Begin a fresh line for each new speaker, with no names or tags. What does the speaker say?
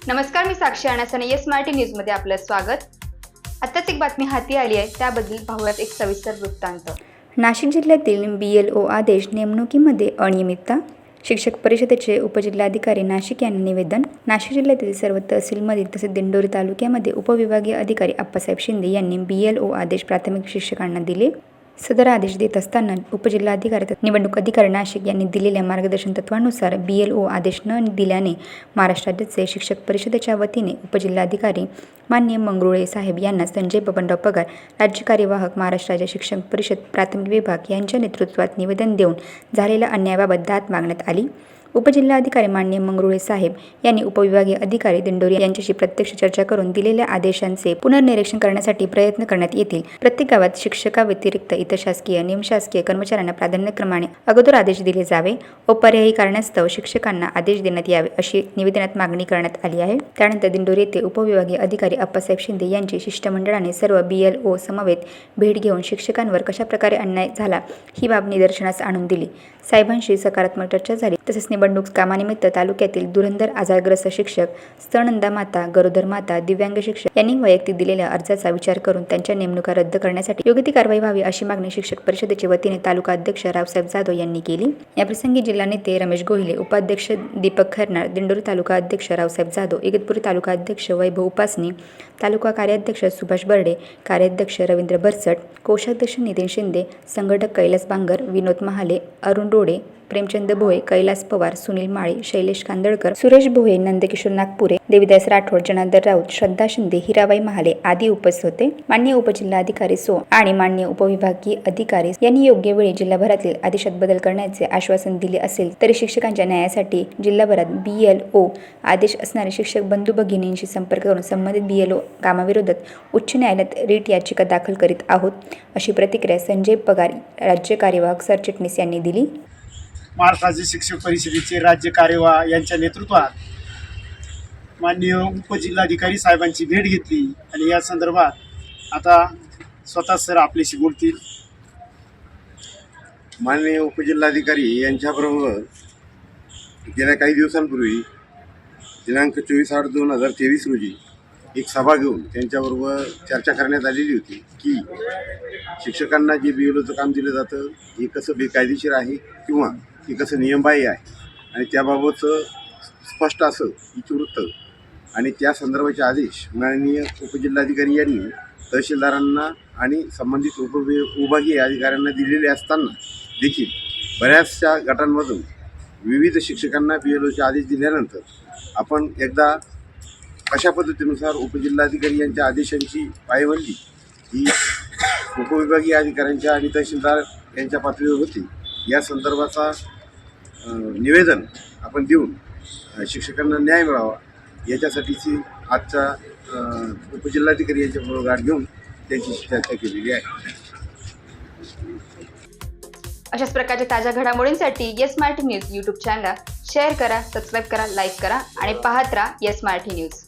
नमस्कार, मी साक्षी आणि येस मराठी न्यूजमध्ये आपलं स्वागत। आताच एक बातमी हाती आली आहे, त्याबद्दल पाहूयात एक सविस्तर वृत्तांत। नाशिक जिल्ह्यातील BLO आदेश नेमणुकीमध्ये अनियमितता। शिक्षक परिषदेचे उपजिल्हाधिकारी नाशिक यांना निवेदन। नाशिक जिल्ह्यातील सर्व तहसीलमधील तसेच दिंडोरी तालुक्यामध्ये उपविभागीय अधिकारी आप्पासाहेब शिंदे यांनी BLO आदेश प्राथमिक शिक्षकांना दिले। सदर आदेश देत असताना उपजिल्हाधिकारी निवडणूक अधिकारी नाशिक यांनी दिलेल्या मार्गदर्शन तत्वानुसार BLO आदेश न दिल्याने महाराष्ट्र राज्याचे शिक्षक परिषदेच्या वतीने उपजिल्हाधिकारी माननीय मंगरुळे साहेब यांना संजय बबनराव पगार, राज्य कार्यवाहक महाराष्ट्र राज्य शिक्षक परिषद प्राथमिक विभाग यांच्या नेतृत्वात निवेदन देऊन झालेल्या अन्यायाबाबत दाद मागण्यात आली। उपजिल्हाधिकारी माननीय मंगरुळे साहेब यांनी उपविभागीय अधिकारी दिंडोरी यांच्याशी प्रत्यक्ष चर्चा करून दिलेल्या आदेशांचे पुनर्निरीक्षण करण्यासाठी प्रयत्न करण्यात येतील। प्रत्येक गावात शिक्षकाव्यतिरिक्त इतर शासकीय निमशासकीय कर्मचाऱ्यांना प्राधान्यक्रमाने अगोदर आदेश दिले जावे व पर्यायी कारणास्तव शिक्षकांना आदेश देण्यात यावे अशी निवेदनात मागणी करण्यात आली आहे। त्यानंतर दिंडोरी येथे उपविभागीय अधिकारी आप्पासाहेब शिंदे यांची शिष्टमंडळाने सर्व BLO समवेत भेट घेऊन शिक्षकांवर कशाप्रकारे अन्याय झाला ही बाब निदर्शनास आणून दिली। साहेबांशी सकारात्मक चर्चा झाली। तसेच निवडणूक कामानिमित्त तालुक्यातील धुरंधर आजारग्रस्त शिक्षक, स्तनंदा माता, गरोदर माता, दिव्यांग शिक्षक यांनी वैयक्तिक दिलेल्या अर्जाचा विचार करून त्यांच्या नेमणुका रद्द करण्यासाठी योग्य ती कारवाई व्हावी अशी मागणी शिक्षक परिषदेच्या वतीने तालुका अध्यक्ष रावसाहेब जाधव यांनी केली। याप्रसंगी जिल्हा नेते रमेश गोहिले, उपाध्यक्ष दीपक खैरनार, दिंडोरी तालुका अध्यक्ष रावसाहेब जाधव, इगतपुरी तालुका अध्यक्ष वैभव उपासनी, तालुका कार्याध्यक्ष सुभाष बर्डे, कार्याध्यक्ष रवींद्र बरसट, कोषाध्यक्ष नितीन शिंदे, संघटक कैलास बांगर, विनोद महाले, अरुण रोडे, प्रेमचंद भोये, कैलास पवार, सुनील माळी, शैलेश कांदळकर, सुरेश भोये, नंदकिशोर नागपुरे, देविदास राठोड, जनार्दन राऊत, श्रद्धा शिंदे, हिराबाई महाले आदी उपस्थित होते। माननीय उपजिल्हाधिकारी सो आणि माननीय उपविभागीय अधिकारी यांनी योग्य वेळी जिल्हाभरातील आदेशात बदल करण्याचे आश्वासन दिले असेल तरी शिक्षकांच्या न्यायासाठी जिल्हाभरात BLO आदेश असणारे शिक्षक बंधू भगिनींशी संपर्क करून संबंधित BLO कामाविरोधात उच्च न्यायालयात रीट याचिका दाखल करीत आहोत अशी प्रतिक्रिया संजय पगार, राज्य कार्यवाहक सरचिटणीस यांनी दिली।
महाराष्ट्र राज्य शिक्षक परिषदेचे राज्य कार्यवाह यांच्या नेतृत्वात माननीय उपजिल्हाधिकारी साहेबांची भेट घेतली आणि या संदर्भात आता स्वतः सर आपल्याशी बोलतील।
माननीय उपजिल्हाधिकारी यांच्याबरोबर गेल्या काही दिवसांपूर्वी दिनांक 24/8/2023 रोजी एक सभा घेऊन त्यांच्याबरोबर चर्चा करण्यात आलेली होती की शिक्षकांना जे BLOचं काम दिलं जातं हे कसं बेकायदेशीर आहे किंवा हे कसं नियमबाह्य आहे आणि त्याबाबतचं स्पष्ट असं इतिवृत्त आणि त्या संदर्भाचे आदेश माननीय उपजिल्हाधिकारी यांनी तहसीलदारांना आणि संबंधित उपविभागीय अधिकाऱ्यांना दिलेले असताना देखील बऱ्याचशा गटांमधून विविध शिक्षकांना BLOचे आदेश दिल्यानंतर आपण एकदा अशा पद्धतीनुसार उपजिल्हाधिकारी यांच्या आदेशांची पायमल्ली ही उपविभागीय अधिकाऱ्यांच्या आणि तहसीलदार यांच्या पातळीवर होती। या संदर्भाचा निवेदन आपण देऊन शिक्षकांना न्याय मिळावा याच्यासाठीची आजच्या उपजिल्हाधिकारी यांच्याबरोबर गाठ घेऊन त्यांची चर्चा केलेली आहे।
अशाच प्रकारच्या ताज्या घडामोडींसाठी येस मराठी न्यूज YouTube चॅनलला शेअर करा, सबस्क्राईब करा, लाईक करा आणि पाहत राहा येस मराठी न्यूज।